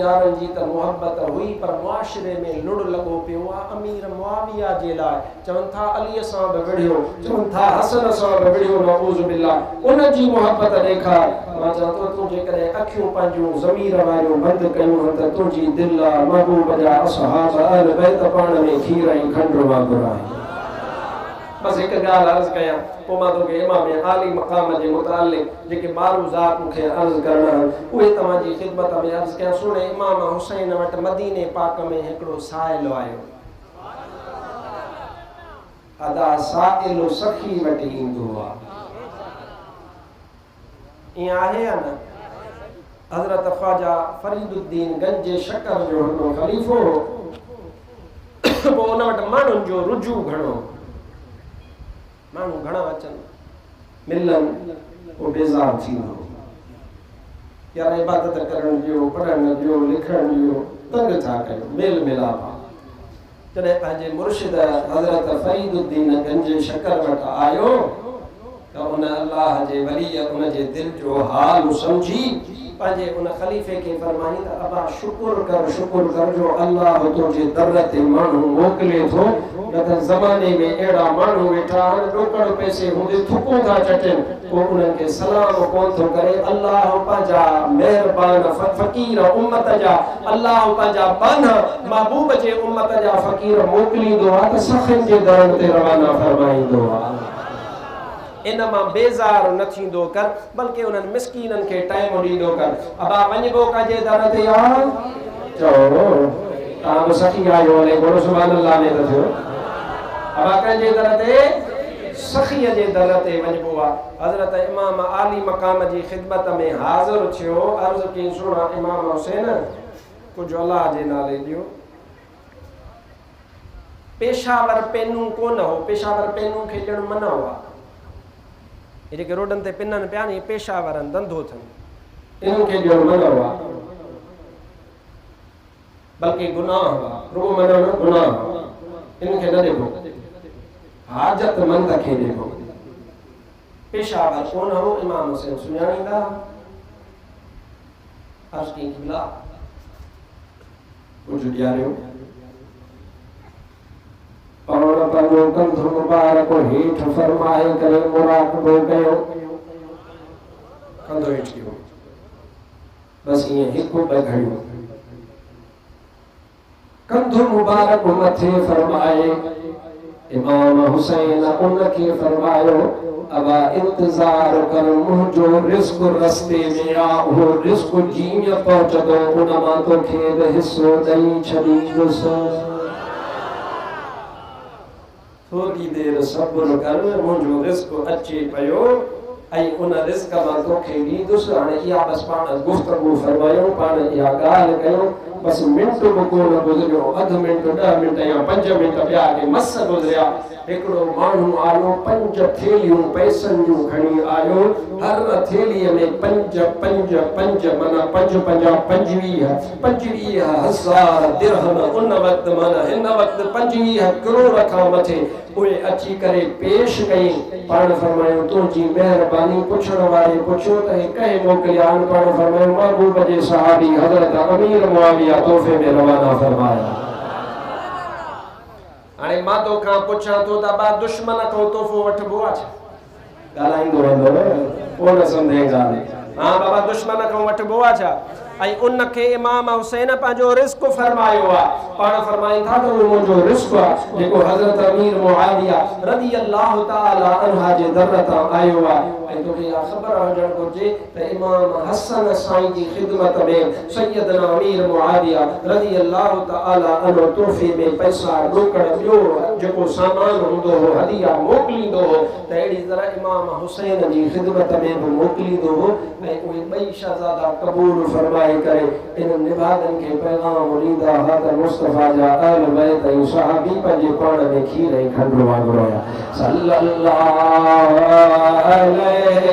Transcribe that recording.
यारनि जी त मुहबत हुई पर मुआशिरे में लुड़ लॻो पियो आहे अमीर मुआविया जे लाइ चवनि था अलीअ सां बि विढ़ियो चवनि था हसन सां बि विढ़ियो नऊज़ बिल्लाह उन जी मुहबत ॾेखार मां चवां थो तूं जेकॾहिं अखियूं पंहिंजूं ज़मीर वारियूं बंदि कयूं त तुंहिंजी दिलि आहे महबूब जा असहाब अहल बैत पाण में खीर ऐं खंडु वांगुरु आहे बस एक गाल अर्ज कया पोइ मां तोखे इमाम आली मक़ाम जे मुतालिक़ जेके मारूज़ात मूंखे अर्ज़ करणा उहे तव्हांजी ख़िदमत में अर्ज़ कया सुणे इमाम हुसैन वटि मदीने पाक में हिकिड़ो साइल आयो अदा साइल सखी वटि ईंदो आहे ईअं आहे या न हज़रत ख्वाजा फरीदुद्दीन गंज शकर जो हिकिड़ो ख़लीफ़ो पोइ उन वटि माण्हुनि जो रुजू घणो माण्हू घणा अचनि मिलनि पोइ बेज़ार थींदो यार इबादत करण जो पढ़ण जो लिखण जो तंग छा कयो मेल मिलाप आहे जॾहिं पंहिंजे मुर्शिद हज़रत फरीदुद्दीन गंज शकर वटि आयो त उन अल्लाह जे वलीअ उन जे दिलि जो हाल सम्झी पंहिंजे उन ख़लीफ़े खे फरमाई त अबा शुकुर कर जो अल्लाह तुंहिंजे दर ते माण्हू मोकिले थो न त ज़माने में अहिड़ा माण्हू वेठा आहिनि ॾोकड़ पैसे हूंदे थुकूं था चटनि पोइ उन्हनि खे सलाम कोन थो करे अल्लाह पंहिंजा महिरबान फ़क़ीर उम्मत जा अल्लाह पंहिंजा बाना महबूब जे उम्मत जा फ़क़ीर मोकिलींदो आहे त सखियुनि जे दरनि ते रवाना फरमाईंदो आहे इन मां बेज़ार न थींदो कर बल्कि उन्हनि मिस्कीननि खे टाइम ॾींदो कर अबा वञिबो कंहिंजे दर ते यार चओ तव्हां बि सखी आहियो हले बोलो सुभान अल्लाह ने त थियो अबा कंहिंजे दर ते सखीअ जे दर ते वञिबो आहे हज़रत इमाम आली मक़ाम जी ख़िदमत में हाज़िर थियो अर्ज़ कई सुणा इमाम हुसैन कुझु अलाह जे नाले ॾियो पेशावर पेनूं कोन हो पेशावर पेनूं खे ॼण मना हुआ ये जेके रोडनि ते पिननि पिया नी पेशावर धंधो अथनि इन्हनि खे ॼण मना हुआ बल्कि गुनाह हुआ रुगो मना न गुनाह इन्हनि खे न ॾिबो हाजतमंद खे ॾिबो पेशावर कोन हो इमाम हुसैन सुञाणींदा अर्ज़ कई क़िबला कुझु ॾियारियो और पंहिंजो कंध मुबारक हेठि फरमाए करे मुराक़बो कयो कंधो हेठि कयो बस ईअं हिकु ॿ घड़ियूं कंध मुबारक मथे फरमाए इमाम हुसैन उनखे फरमायो अबा इंतज़ार कर मुंहिंजो रिज़्क़ रस्ते में आ उहो रिज़्क़ जीअं पहुचंदो उन मां तोखे बि हिसो ॾेई छॾींदुसि थोड़ी देर सब्र कर मुंहिंजो रिज़्क़ अचे पियो ऐं उन रिज़्क़ मां तोखे ॾींदुसि हाणे इहा बसि पाण गुफ़्तगू फरमायूं पाण इहा ॻाल्हि कयूं बसि मिंट बि कोन गुज़रियो अधु मिंट 10 मिंट या 5 मिंट ॿिया के मस गुज़रिया हिकिड़ो माण्हू आयो 5 थेलियूं पैसनि जूं खणी आयो हर थेलीअ में 5 माना 5 25,000 दिरहम उन वक़्तु माना हिन वक़्तु 25 करोड़ खां मथे उहे अची करे पेश कई पाण फरमायो तुंहिंजी महिरबानी पुछण वारे पुछियो त हे कंहिं मोकिलिया पाण फरमायो महबूब जे सहाबी हज़रत अमीर मुआविया तोहफ़े में रवाना फरमाया हाणे मां तोखां पुछां थो त बा दुश्मन खां तोहफ़ो वठिबो आहे छा ॻाल्हाईंदो रहंदो पोइ न सम्झे ॻाल्हि हा बाबा दुश्मन खां वठिबो आहे छा ऐं उनखे इमाम हुसैन पंहिंजो रिज़्क़ फरमायो आहे पाण फरमाइनि था त उहो मुंहिंजो रिज़्क़ आहे जेको हज़रत अमीर मुआविया रज़ी अल्लाह ताला अन्हा जे दर तां आयो आहे ऐं तोखे इहा ख़बर हुजणु घुरिजे त इमाम हसन साईं जी ख़िदमत में सैयदना अमीर मुआविया रज़ी अल्लाह ताला अन्हु तोहफ़े में पैसा ॾोकड़ ॿियो जेको सामान हूंदो हो हदिया मोकिलींदो हो त अहिड़ी तरह इमाम हुसैन जी ख़िदमत में बि मोकिलींदो हो ऐं उहे ॿई शहज़ादा क़बूल फरमाए करे इन निभागन के पैगाम ॾींदा हा त मुस्तफ़ा जा अहल बैत ऐं सहाबी पंहिंजे पाण में खीर ऐं खंडु वांगुरु हुया सल्लल्लाहु अलैहि